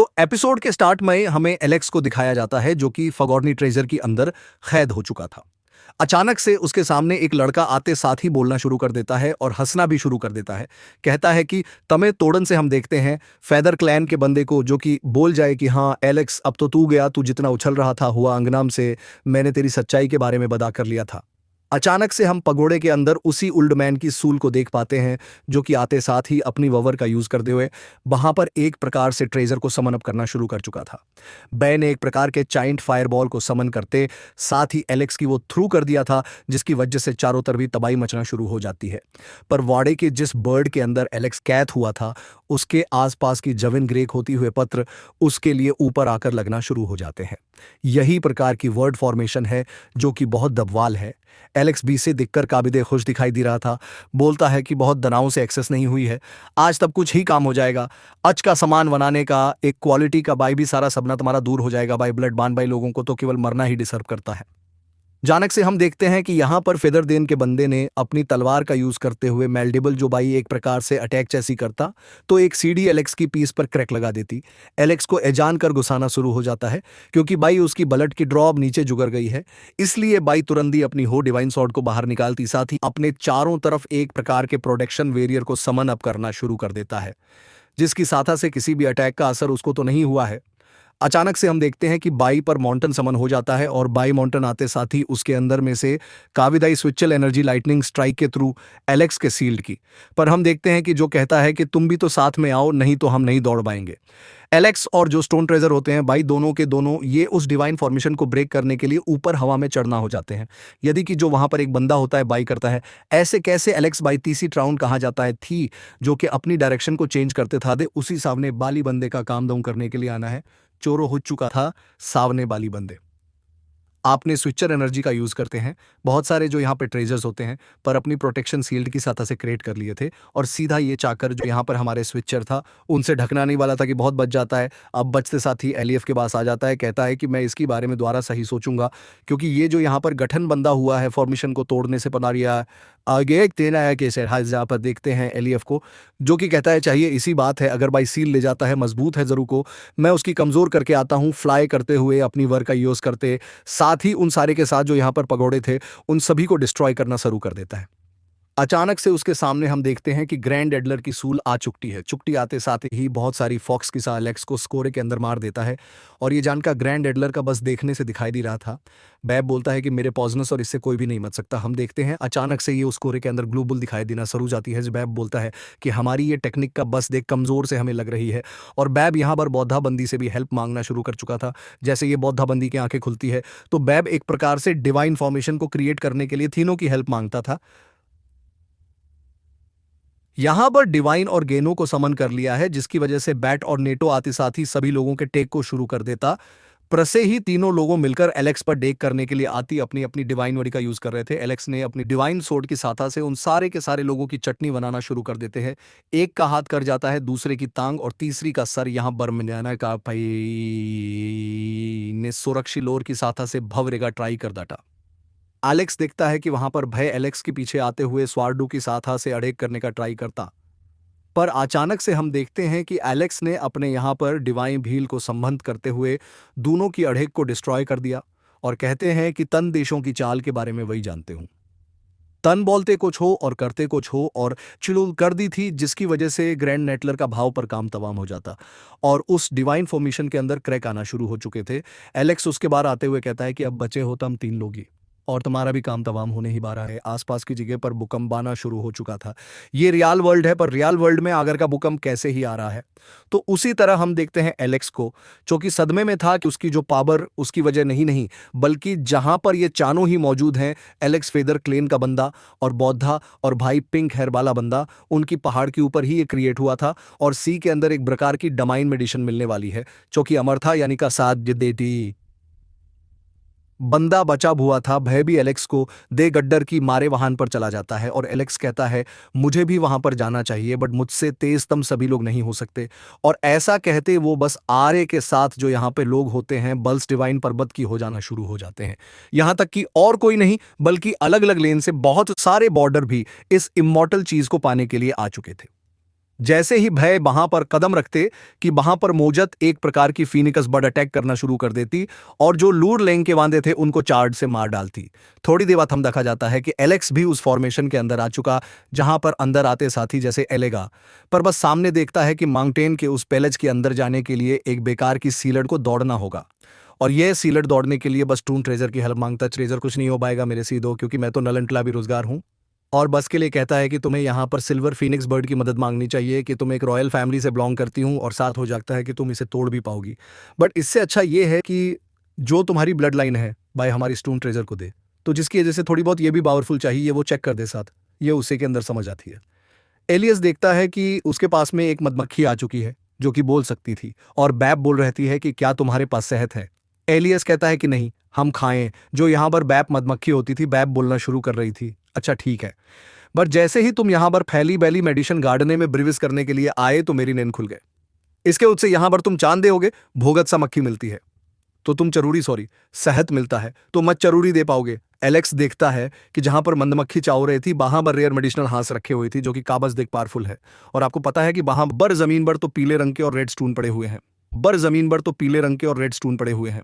तो एपिसोड के स्टार्ट में हमें एलेक्स को दिखाया जाता है जो कि फगॉर्नी ट्रेजर के अंदर कैद हो चुका था। अचानक से उसके सामने एक लड़का आते साथ ही बोलना शुरू कर देता है और हंसना भी शुरू कर देता है। कहता है कि तमे तोड़न से हम देखते हैं फेदर क्लैन के बंदे को जो कि बोल जाए कि हाँ एलेक्स अब तो तू गया, तू जितना उछल रहा था हुआ अंगनाम से, मैंने तेरी सच्चाई के बारे में बता कर लिया था। अचानक से हम पगोड़े के अंदर उसी ओल्ड मैन की सूल को देख पाते हैं जो कि आते साथ ही अपनी ववर का यूज करते हुए वहां पर एक प्रकार से ट्रेजर को समन अप करना शुरू कर चुका था। बै ने एक प्रकार के चाइंट फायरबॉल को समन करते साथ ही एलेक्स की वो थ्रू कर दिया था जिसकी वजह से चारों तरफ ही तबाही मचना शुरू हो जाती है। पर वाड़े के जिस बर्ड के अंदर एलेक्स कैद हुआ था उसके आसपास की जविन ग्रेक होती हुए पत्र उसके लिए ऊपर आकर लगना शुरू हो जाते हैं। यही प्रकार की वर्ड फॉर्मेशन है जो कि बहुत दबवाल है। एलेक्स बी से दिखकर काबिदे खुश दिखाई दे रहा था। बोलता है कि बहुत दनाव से एक्सेस नहीं हुई है, आज तब कुछ ही काम हो जाएगा। आज का सामान बनाने का एक क्वालिटी का बाई भी सारा सपना तुम्हारा दूर हो जाएगा। बाई ब्लड बान बाई लोगों को तो केवल मरना ही डिसर्व करता है। अचानक से हम देखते हैं कि यहाँ पर फेदरदेन के बंदे ने अपनी तलवार का यूज करते हुए मेल्डेबल जो बाई एक प्रकार से अटैक जैसी करता तो एक सीडी एलेक्स की पीस पर क्रैक लगा देती। एलेक्स को एजान कर गुस्साना शुरू हो जाता है क्योंकि बाई उसकी ब्लड की ड्रॉप नीचे जुगर गई है। इसलिए बाई तुरंत ही अपनी हो डिवाइन सॉर्ड को बाहर निकालती साथ ही अपने चारों तरफ एक प्रकार के प्रोटेक्शन वेरियर को समन अप करना शुरू कर देता है जिसकी साथा से किसी भी अटैक का असर उसको तो नहीं हुआ है। अचानक से हम देखते हैं कि बाई पर माउंटेन समन हो जाता है और बाई माउंटेन आते साथ ही उसके अंदर में से काविदाई स्विचल एनर्जी लाइटनिंग स्ट्राइक के थ्रू एलेक्स के सील्ड की। पर हम देखते हैं कि जो कहता है कि तुम भी तो साथ में आओ नहीं तो हम नहीं दौड़ पाएंगे। एलेक्स और जो स्टोन ट्रेजर होते हैं बाई दोनों के दोनों ये उस डिवाइन फॉर्मेशन को ब्रेक करने के लिए ऊपर हवा में चढ़ना हो जाते हैं। यदि कि जो वहां पर एक बंदा होता है बाई करता है ऐसे कैसे एलेक्स बाई तीसरी राउंड कहा जाता है थी जो कि अपनी डायरेक्शन को चेंज करते था दे उसी सामने बाली बंदे का काम दाम करने के लिए आना है। चोरो हो चुका था सावने बाली बंदे। आपने स्विचर एनर्जी का यूज करते हैं बहुत सारे जो यहाँ पे ट्रेजर्स होते हैं पर अपनी प्रोटेक्शन सील्ड की सतह से क्रिएट कर लिए थे और सीधा ये चाकर जो यहाँ पर हमारे स्विचर था उनसे ढकना नहीं वाला था कि बहुत बच जाता है। अब बचते साथ ही एलियफ के पास आ जाता है, कहता है कि मैं इसकी बारे में दोबारा सही सोचूंगा क्योंकि ये जो यहाँ पर गठन बंदा हुआ है फॉर्मेशन को तोड़ने से बना रिया आगे एक तेना है कैसे जहाँ पर देखते हैं एलियफ को जो कि कहता है चाहिए इसी बात है अगर भाई सील ले जाता है मजबूत है जरूर को मैं उसकी कमजोर करके आता हूँ फ्लाई करते हुए अपनी वर्क का यूज करते साथ ही उन सारे के साथ जो यहाँ पर पगोड़े थे उन सभी को डिस्ट्रॉय करना शुरू कर देता है। अचानक से उसके सामने हम देखते हैं कि ग्रैंड एडलर की सूल आ चुकती है। चुकती आते साथ ही बहुत सारी फॉक्स के साथ एलेक्स को स्कोरे के अंदर मार देता है और ये जानकर ग्रैंड एडलर का बस देखने से दिखाई दे रहा था। बैब बोलता है कि मेरे पॉइजनस और इससे कोई भी नहीं मच सकता। हम देखते हैं अचानक से ये उस कोरे के अंदर ग्लोबल दिखाई देना शुरू जाती है। बैब बोलता है कि हमारी ये टेक्निक का बस देख कमजोर से हमें लग रही है और बैब यहाँ पर बौद्धा बंदी से भी हेल्प मांगना शुरू कर चुका था। जैसे ये बौद्धा बंदी की आंखें खुलती है तो बैब एक प्रकार से डिवाइन फॉर्मेशन को क्रिएट करने के लिए तीनों की हेल्प मांगता था। यहां पर डिवाइन और गेनो को समन कर लिया है जिसकी वजह से बैट और नेटो आते साथ ही सभी लोगों के टेक को शुरू कर देता। प्रसे ही तीनों लोगों मिलकर एलेक्स पर डेक करने के लिए आती अपनी अपनी डिवाइन वड़ी का यूज कर रहे थे। एलेक्स ने अपनी डिवाइन सोर्ड की सहायता से उन सारे के सारे लोगों की चटनी बनाना शुरू कर देते हैं। एक का हाथ कर जाता है, दूसरे की टांग और तीसरी का सर यहां बर्मनियाना का भाई ने सुरक्षी लोर की सहायता से भवरेगा ट्राई कर डाटा। एलेक्स देखता है कि वहां पर भय एलेक्स के पीछे आते हुए स्वार्डू की सहायता से अड़ेक करने का ट्राई करता। पर अचानक से हम देखते हैं कि एलेक्स ने अपने यहाँ पर डिवाइन भील को संबंध करते हुए दोनों की अड़ेक को डिस्ट्रॉय कर दिया और कहते हैं कि तन देशों की चाल के बारे में वही जानते हूं। तन बोलते कुछ हो और करते कुछ हो और चिड़ुल कर दी थी जिसकी वजह से ग्रैंड नेटलर का भाव पर काम तमाम हो जाता और उस डिवाइन फॉर्मेशन के अंदर क्रैक आना शुरू हो चुके थे। एलेक्स उसके बाद आते हुए कहता है कि अब बचे हो तो हम तीन लोग ही और तुम्हारा भी काम तमाम होने ही बारा है। आसपास की जगह पर भूकंप आना शुरू हो चुका था। ये रियल वर्ल्ड है पर रियल वर्ल्ड में आगर का भूकंप कैसे ही आ रहा है। तो उसी तरह हम देखते हैं एलेक्स को जो कि सदमे में था कि उसकी जो पावर उसकी वजह नहीं बल्कि जहां पर ये चानों ही मौजूद हैं एलेक्स फेदर क्लेन का बंदा और बौद्धा और भाई पिंक हेयर वाला बंदा उनकी पहाड़ के ऊपर ही ये क्रिएट हुआ था और सी के अंदर एक प्रकार की डमाइन मेडिसिन मिलने वाली है जो कि अमर था यानी का साथ देती बंदा बचा हुआ था। भय भी एलेक्स को दे गड्डर की मारे वाहन पर चला जाता है और एलेक्स कहता है मुझे भी वहां पर जाना चाहिए बट मुझसे तेज तम सभी लोग नहीं हो सकते। और ऐसा कहते वो बस आरे के साथ जो यहाँ पे लोग होते हैं बल्स डिवाइन पर्वत की हो जाना शुरू हो जाते हैं। यहां तक कि और कोई नहीं बल्कि अलग अलग लेन से बहुत सारे बॉर्डर भी इस इमॉर्टल चीज को पाने के लिए आ चुके थे। जैसे ही भय वहां पर कदम रखते कि वहां पर मौजत एक प्रकार की फीनिकस बर्ड अटैक करना शुरू कर देती और जो लूर लेंग के वांदे थे उनको चार्ज से मार डालती। थोड़ी देर बाद हम देखा जाता है कि एलेक्स भी उस फॉर्मेशन के अंदर आ चुका, जहां पर अंदर आते साथी जैसे एलेगा पर बस सामने देखता है कि माउंटेन के उस पैलेज के अंदर जाने के लिए एक बेकार की सीलड को दौड़ना होगा। और यह सीलड दौड़ने के लिए बस टून ट्रेजर की हेल्प मांगता। ट्रेजर कुछ नहीं हो पाएगा मेरे सीधो, क्योंकि मैं तो नलनटला बेरोजगार हूं। और बस के लिए कहता है कि तुम्हें यहाँ पर सिल्वर फीनिक्स बर्ड की मदद मांगनी चाहिए, कि तुम एक रॉयल फैमिली से बिलोंग करती हूँ और साथ हो जाता है कि तुम इसे तोड़ भी पाओगी। बट इससे अच्छा ये है कि जो तुम्हारी ब्लड लाइन है भाई हमारी स्टोन ट्रेजर को दे, तो जिसकी वजह से थोड़ी बहुत ये भी पावरफुल चाहिए, वो चेक कर दे साथ। ये उसी के अंदर समझ आती है। एलियस देखता है कि उसके पास में एक मधुमक्खी आ चुकी है जो कि बोल सकती थी, और बैब बोल रहती है कि क्या तुम्हारे पास शहद है। एलियस कहता है कि नहीं, हम खाएं। जो यहाँ पर बैब मधुमक्खी होती थी, बैब बोलना शुरू कर रही थी, अच्छा ठीक है, बट जैसे ही तुम यहाँ पर फैली बैली मेडिशन गार्डने में ब्रिविस करने के लिए आए तो मेरी नींद खुल गए। इसके उससे यहाँ पर तुम चांद दोगे, भोगत सा मक्खी मिलती है तो तुम चरूरी सॉरी शहद मिलता है तो मत चरूरी दे पाओगे। एलेक्स देखता है कि जहां पर मधुमक्खी चाव रही थी वहां पर रेयर मेडिसिनल हांस रखे हुए थी जो कि काबज देख पावरफुल है। और आपको पता है कि वहां बर जमीन पर तो पीले रंग के और रेड स्टोन पड़े हुए हैं। बर जमीन पर तो पीले रंग के और रेड स्टोन पड़े हुए हैं।